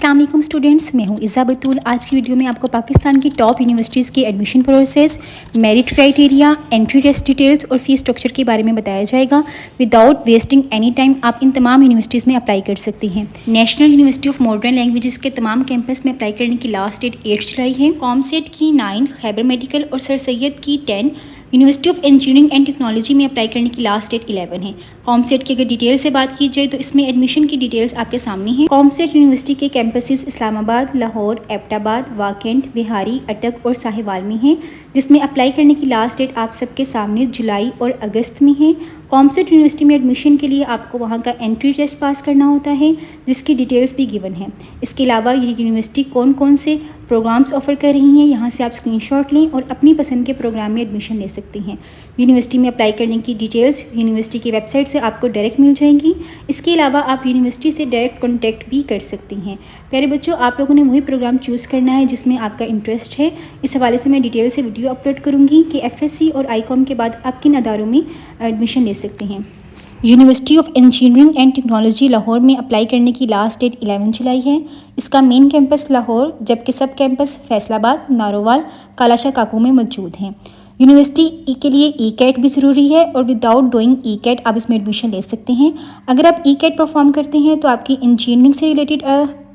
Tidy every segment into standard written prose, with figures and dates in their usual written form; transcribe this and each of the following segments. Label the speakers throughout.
Speaker 1: अस्सलाम वालेकुम स्टूडेंट्स, मैं हूं इज़ा बतूल। आज की वीडियो में आपको पाकिस्तान की टॉप यूनिवर्सिटीज़ की admission process, merit criteria, entry test details और फीस स्ट्रक्चर के बारे में बताया जाएगा। विदाउट वेस्टिंग एनी टाइम आप इन तमाम यूनिवर्सिटीज़ में अप्लाई कर सकती हैं। National university of modern languages के तमाम कैंपस में अप्लाई करने की लास्ट डेट 8 जुलाई है। कॉमसेट की 9, खैबर मेडिकल और सर सैयद की 10, university of engineering and technology में अप्लाई करने की लास्ट डेट 11 है। कॉमसेट की अगर डिटेल से बात की जाए तो इसमें एडमिशन की डिटेल्स आपके सामने हैं। कॉमसेट यूनिवर्सिटी के कैंपसेस इस्लामाबाद, लाहौर, एबटाबाद, वाकेंट, बिहारी, अटक और साहिवाल में हैं, जिसमें अप्लाई करने की लास्ट डेट आप सबके सामने जुलाई और अगस्त में है। कॉमसेट यूनिवर्सिटी में एडमिशन के लिए आपको वहाँ का एंट्री टेस्ट पास करना होता है, जिसकी डिटेल्स भी गिवन है। इसके अलावा ये यूनिवर्सिटी कौन कौन से प्रोग्राम्स ऑफ़र कर रही हैं, यहाँ से आप स्क्रीनशॉट लें और अपनी पसंद के प्रोग्राम में एडमिशन ले सकती हैं। यूनिवर्सिटी में अप्लाई करने की डिटेल्स यूनिवर्सिटी की वेबसाइट से आपको डायरेक्ट मिल जाएंगी। इसके अलावा आप यूनिवर्सिटी से डायरेक्ट कॉन्टैक्ट भी कर सकती हैं। प्यारे बच्चों, आप लोगों ने वही प्रोग्राम चूज़ करना है जिसमें आपका इंटरेस्ट है। इस हवाले से मैं डिटेल से वीडियो अपलोड करूँगी कि FSC और ICOM के बाद आप किन अदारों में एडमिशन ले सकते हैं। University of engineering and technology Lahore में अप्लाई करने की लास्ट डेट 11 जुलाई है। इसका मेन कैंपस लाहौर, जबकि सब कैंपस फैसलाबाद, नारोवाल, कालाशाह काकू में मौजूद हैं। यूनिवर्सिटी के लिए ECAT भी ज़रूरी है और विदाउट डूइंग ECAT आप इसमें एडमिशन ले सकते हैं। अगर आप ECAT परफॉर्म करते हैं तो आपकी इंजीनियरिंग से रिलेटेड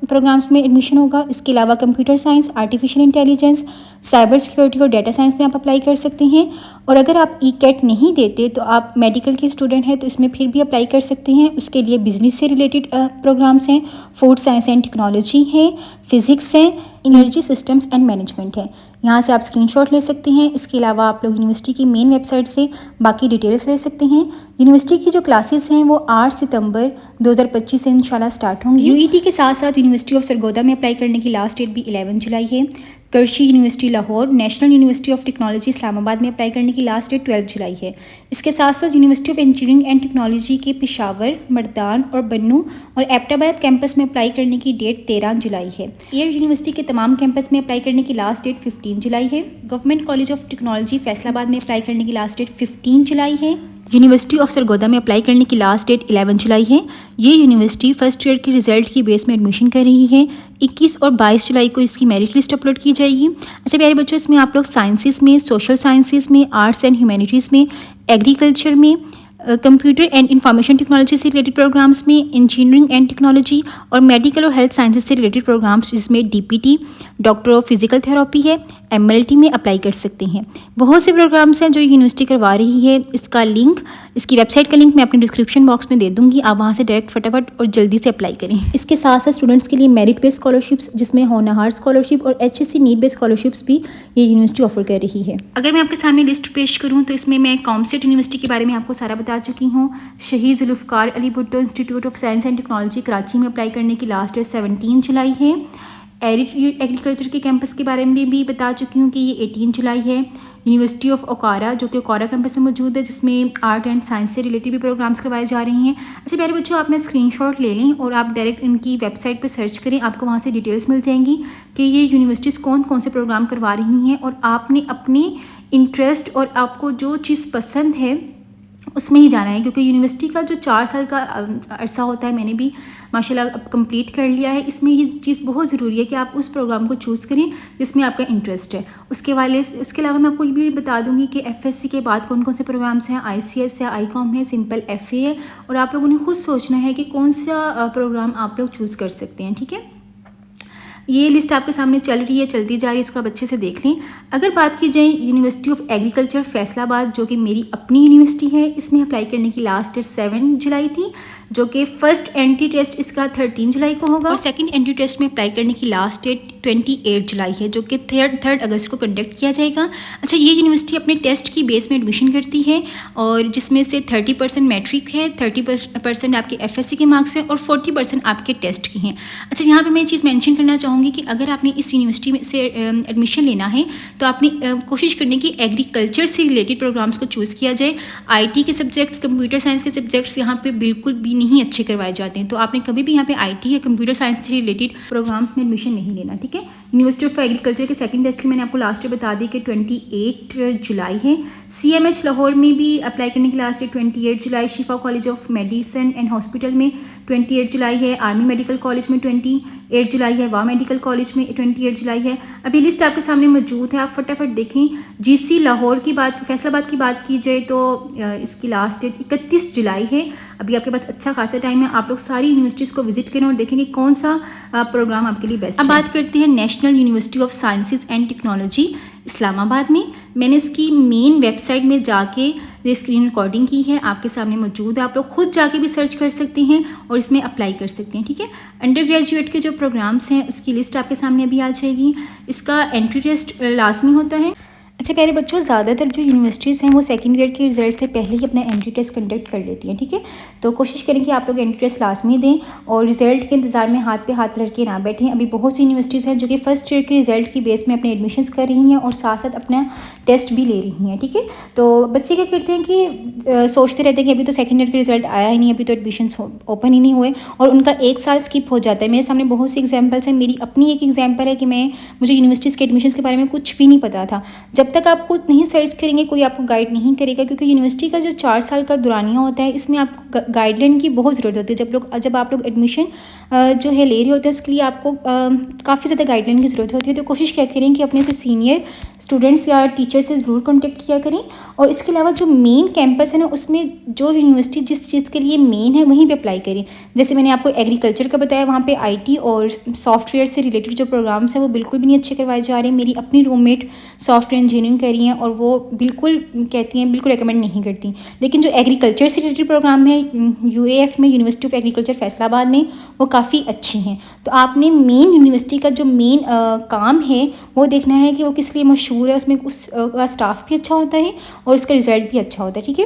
Speaker 1: प्रोग्राम्स में एडमिशन होगा। इसके अलावा computer science, artificial intelligence, cyber security और डेटा साइंस में आप अप्लाई कर सकते हैं। और अगर आप ECAT नहीं देते तो आप मेडिकल के स्टूडेंट हैं तो इसमें फिर भी अप्लाई कर सकते हैं। उसके लिए बिजनेस से रिलेटेड प्रोग्राम्स हैं, फूड साइंस एंड टेक्नोलॉजी है, फिज़िक्स है, एनर्जी सिस्टम्स एंड मैनेजमेंट है। यहाँ से आप स्क्रीनशॉट ले सकते हैं। इसके अलावा आप लोग यूनिवर्सिटी की मेन वेबसाइट से बाकी डिटेल्स ले सकते हैं। यूनिवर्सिटी की जो क्लासेस हैं वो 8 सितंबर 2025 से इंशाल्लाह स्टार्ट होंगी। UET के साथ साथ यूनिवर्सिटी ऑफ सरगोदा में अप्लाई करने की लास्ट डेट भी 11 जुलाई है। करशी university Lahore, national university of technology Islamabad में अप्लाई करने की लास्ट डेट 12 जुलाई है। इसके साथ साथ university of engineering and technology के पेशावर, मर्दान और बन्नू और एबटाबाद कैंपस में अप्लाई करने की डेट 13 जुलाई है। एयर यूनिवर्सिटी के तमाम कैंपस में अप्लाई करने की लास्ट डेट 15 जुलाई है। Government college of technology Faisalabad में अप्लाई करने की लास्ट डेट 15 जुलाई है। यूनिवर्सिटी ऑफ सरगोदा में अप्लाई करने की लास्ट डेट 11 जुलाई है। ये यूनिवर्सिटी फर्स्ट ईयर के रिजल्ट की बेस में एडमिशन कर रही है। 21 और 22 जुलाई को इसकी मेरिट लिस्ट अपलोड की जाएगी। अच्छा प्यारे बच्चों, इसमें आप लोग साइंसेस में, सोशल साइंसेस में, आर्ट्स एंड ह्यूमैनिटीज़ में, एग्रीकल्चर में, कंप्यूटर एंड इंफॉर्मेशन टेक्नोलॉजी से रिलेटेड प्रोग्राम्स में, इंजीनियरिंग एंड टेक्नोलॉजी और मेडिकल और हेल्थ साइंसेज से रिलेटेड प्रोग्राम्स जिसमें DPT, doctor of physical therapy है, MLT में अप्लाई कर सकते हैं। बहुत से प्रोग्राम्स हैं जो यूनिवर्सिटी करवा रही है। इसका लिंक, इसकी वेबसाइट का लिंक मैं अपने डिस्क्रिप्शन बॉक्स में दे दूंगी। आप वहाँ से डायरेक्ट फटाफट और जल्दी से अप्लाई करें। इसके साथ साथ स्टूडेंट्स के लिए मेरिट बेस्ड स्कॉलरशिप्स जिसमें होनहार स्कॉलरशिप और HSC नीड बेस्ड स्कॉलरशिप्स भी ये यूनिवर्सिटी ऑफर कर रही है। अगर मैं आपके सामने लिस्ट पेश करूँ तो इसमें मैं कॉमसेट यूनिवर्सिटी के बारे में आपको सारा बता चुकी हूँ। Shaheed Zulfikar Ali Bhutto institute of science and technology Karachi में अप्लाई करने की लास्ट डेट 17 जुलाई है। एग्रीकल्चर के कैंपस के बारे में भी बता चुकी हूँ कि ये 18 जुलाई है। यूनिवर्सिटी ऑफ ओकारा जो कि ओकारा कैंपस में मौजूद है, जिसमें आर्ट एंड साइंस से रिलेटेड भी प्रोग्राम्स करवाए जा रहे हैं। अच्छा प्यारे बच्चों, आप स्क्रीनशॉट ले लें और आप डायरेक्ट इनकी वेबसाइट पर सर्च करें, आपको वहाँ से डिटेल्स मिल जाएंगी कि ये यूनिवर्सिटीज़ कौन कौन से प्रोग्राम करवा रही हैं। और आपने अपने इंटरेस्ट और आपको जो चीज़ पसंद है उसमें ही जाना है, क्योंकि यूनिवर्सिटी का जो 4 साल का अरसा होता है, मैंने भी माशाल्लाह अब कंप्लीट कर लिया है। इसमें ये चीज़ बहुत ज़रूरी है कि आप उस प्रोग्राम को चूज़ करें जिसमें आपका इंटरेस्ट है। उसके अलावा मैं आपको ये भी बता दूंगी कि FSC के बाद कौन कौन से प्रोग्राम्स हैं। ICS है, ICOM है, सिंपल FA है, और आप लोगों ने खुद सोचना है कि कौन सा प्रोग्राम आप लोग चूज़ कर सकते हैं। ठीक है, ये लिस्ट आपके सामने चल रही है, चलती जा रही है, इसको आप अच्छे से देख लें। अगर बात की जाए यूनिवर्सिटी ऑफ एग्रीकल्चर फैसलाबाद जो कि मेरी अपनी यूनिवर्सिटी है, इसमें अप्लाई करने की लास्ट डेट 7 जुलाई थी, जो कि फर्स्ट एंट्री टेस्ट इसका 13 जुलाई को होगा और सेकंड एंट्री टेस्ट में अप्लाई करने की लास्ट डेट 28 जुलाई है, जो कि 3 अगस्त को कंडक्ट किया जाएगा। अच्छा, ये यूनिवर्सिटी अपने टेस्ट की बेस में एडमिशन करती है और जिसमें से 30% मैट्रिक है, 30% आपके FSC के मार्क्स हैं और 40% आपके टेस्ट की हैं। अच्छा, यहाँ पे मैं ये चीज़ मेंशन करना चाहूँगी कि अगर आपने इस यूनिवर्सिटी में से एडमिशन लेना है तो आपने कोशिश करने की एग्रीकल्चर से रिलेटेड प्रोग्राम्स को चूज़ किया जाए। IT के सब्जेक्ट्स, कंप्यूटर साइंस के सब्जेक्ट्स यहाँ पे बिल्कुल भी नहीं अच्छे करवाए जाते हैं, तो आपने कभी भी यहाँ पे IT या कंप्यूटर साइंस से रिलेटेड प्रोग्राम्स में एडमिशन नहीं लेना। ठीक है, यूनिवर्सिटी ऑफ एग्रीकल्चर के सेकंड टेस्ट की मैंने आपको लास्ट डेट बता दी कि 28 जुलाई है। CMH लाहौर में भी अप्लाई करने की last date 28 July. Shifa college of medicine and hospital में 28 जुलाई है। आर्मी मेडिकल कॉलेज में 28 जुलाई है। वाह मेडिकल कॉलेज में 28 जुलाई है। अभी लिस्ट आपके सामने मौजूद है, आप फटाफट देखें। GC लाहौर की बात, फैसलाबाद की बात की जाए तो इसकी लास्ट डेट 31 जुलाई है। अभी आपके पास अच्छा खासा टाइम है, आप लोग सारी यूनिवर्सिटीज़ को विजिट करें और देखेंगे कौन सा प्रोग्राम आपके लिए बेस्ट है। अब बात करते हैं national university of sciences and technology Islamabad में। मैंने उसकी मेन वेबसाइट में जाके ये स्क्रीन रिकॉर्डिंग की है, आपके सामने मौजूद है। आप लोग खुद जाके भी सर्च कर सकते हैं और इसमें अप्लाई कर सकते हैं, ठीक है। अंडर ग्रेजुएट के जो प्रोग्राम्स हैं उसकी लिस्ट आपके सामने अभी आ जाएगी। इसका एंट्री टेस्ट लाजमी होता है। अच्छा प्यारे बच्चों, ज़्यादातर जो यूनिवर्सिटीज़ हैं वो सेकंड ईयर के रिजल्ट से पहले ही अपना एंट्री टेस्ट कंडक्ट कर लेती हैं, ठीक है। तो कोशिश करें कि आप लोग एंट्री टेस्ट लाजमी दें और रिज़ल्ट के इंतज़ार में हाथ पे हाथ रख के ना बैठें। अभी बहुत सी यूनिवर्सिटीज़ हैं जो कि फर्स्ट ईयर के रिज़ल्ट की बेस में अपने एडमिशन्स कर रही हैं और साथ साथ अपना टेस्ट भी ले रही हैं, ठीक है। तो बच्चे क्या करते हैं कि सोचते रहते हैं कि अभी तो सेकेंड ईयर का रिजल्ट आया ही नहीं, अभी तो एडमिशन ओपन ही नहीं हुए और उनका एक साल स्किप हो जाता है। मेरे सामने बहुत सी एग्जाम्पल्स हैं। मेरी अपनी एक एग्जाम्पल है कि मुझे यूनिवर्सिटीज़ के एडमिशन के बारे में कुछ भी नहीं पता था। जब तक आप खुद नहीं सर्च करेंगे कोई आपको गाइड नहीं करेगा, क्योंकि यूनिवर्सिटी का जो 4 साल का दौरानिया होता है इसमें आपको गाइडलाइन की बहुत ज़रूरत होती है। जब आप लोग एडमिशन जो है ले रहे होते हैं उसके लिए आपको काफ़ी ज़्यादा गाइडलाइन की ज़रूरत होती है। तो कोशिश क्या करें कि अपने से सीनियर स्टूडेंट्स या टीचर से ज़रूर कॉन्टेक्ट किया करें। और इसके अलावा जो मेन कैंपस है ना, उसमें जो यूनिवर्सिटी जिस चीज़ के लिए मेन है वहीं पे अप्लाई करें। जैसे मैंने आपको एग्रीकल्चर का बताया, वहाँ पे IT और सॉफ्टवेयर से रिलेटेड जो प्रोग्राम्स हैं वो बिल्कुल भी नहीं अच्छे करवाए जा रहे हैं। मेरी अपनी रूममेट सॉफ्टवेयर इंजीनियरिंग कर रही हैं और वो बिल्कुल कहती हैं, बिल्कुल रिकमेंड नहीं करती। लेकिन जो एग्रीकल्चर से रिलेटेड प्रोग्राम है UAF में, यूनिवर्सिटी ऑफ एग्रीकल्चर फैसलाबाद में, वो काफ़ी अच्छी हैं। तो आपने मेन यूनिवर्सिटी का जो मेन काम है वो देखना है कि वो किस लिए मशहूर है, उसमें उसका स्टाफ भी अच्छा होता है और उसका रिज़ल्ट भी अच्छा होता है, ठीक है।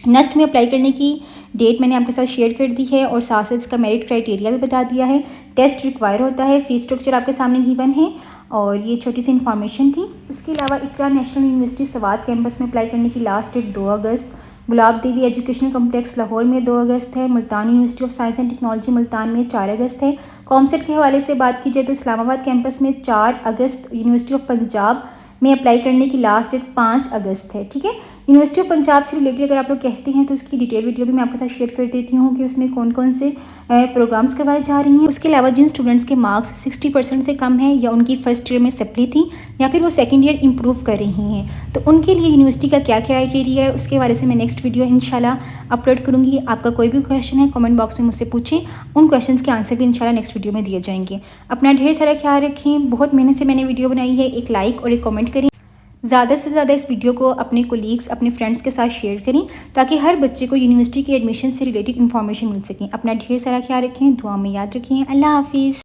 Speaker 1: नेक्स्ट में अप्लाई करने की डेट मैंने आपके साथ शेयर कर दी है और साथ साथ इसका मेरिट क्राइटेरिया भी बता दिया है। टेस्ट रिक्वायर होता है, फीस स्ट्रक्चर आपके सामने गिवन है और ये छोटी सी इन्फॉर्मेशन थी। उसके अलावा इकरा नेशनल यूनिवर्सिटी सवात कैंपस में अप्लाई करने की लास्ट डेट 2 अगस्त, गुलाब देवी एजुकेशनल कम्प्लेक्स लाहौर में 2 अगस्त है, Multan university of science and technology Multan में 4 अगस्त है। कॉमसेट के हवाले से बात की जाए तो इस्लामाबाद कैंपस में 4 अगस्त, यूनिवर्सिटी ऑफ पंजाब में अप्लाई करने की लास्ट डेट 5 अगस्त है, ठीक है। यूनिवर्सिटी ऑफ पंजाब से रिलेटेड अगर आप लोग कहते हैं तो उसकी डिटेल वीडियो भी मैं आपके साथ शेयर कर देती हूँ कि उसमें कौन कौन से प्रोग्राम्स करवाए जा रही हैं। उसके अलावा जिन स्टूडेंट्स के मार्क्स 60% से कम है या उनकी फर्स्ट ईयर में सप्ली थी या फिर वो सेकंड ईयर इंप्रूव कर रही हैं, तो उनके लिए यूनिवर्सिटी का क्या क्राइटेरिया है उसके हवाले से मैं नेक्स्ट वीडियो इंशाल्लाह अपलोड करूँगी। आपका कोई भी क्वेश्चन है कमेंट बॉक्स में मुझसे पूछें, उन क्वेश्चन के आंसर भी इंशाल्लाह नेक्स्ट वीडियो में दिए जाएंगे। अपना ढेर सारा ख्याल रखें। बहुत मेहनत से मैंने वीडियो बनाई है, एक लाइक और एक कमेंट करें। ज़्यादा से ज़्यादा इस वीडियो को अपने कोलीग्स, अपने फ्रेंड्स के साथ शेयर करें ताकि हर बच्चे को यूनिवर्सिटी के एडमिशन से रिलेटेड इन्फॉर्मेशन मिल सके। अपना ढेर सारा ख्याल रखें, दुआ में याद रखें। अल्लाह हाफिज़।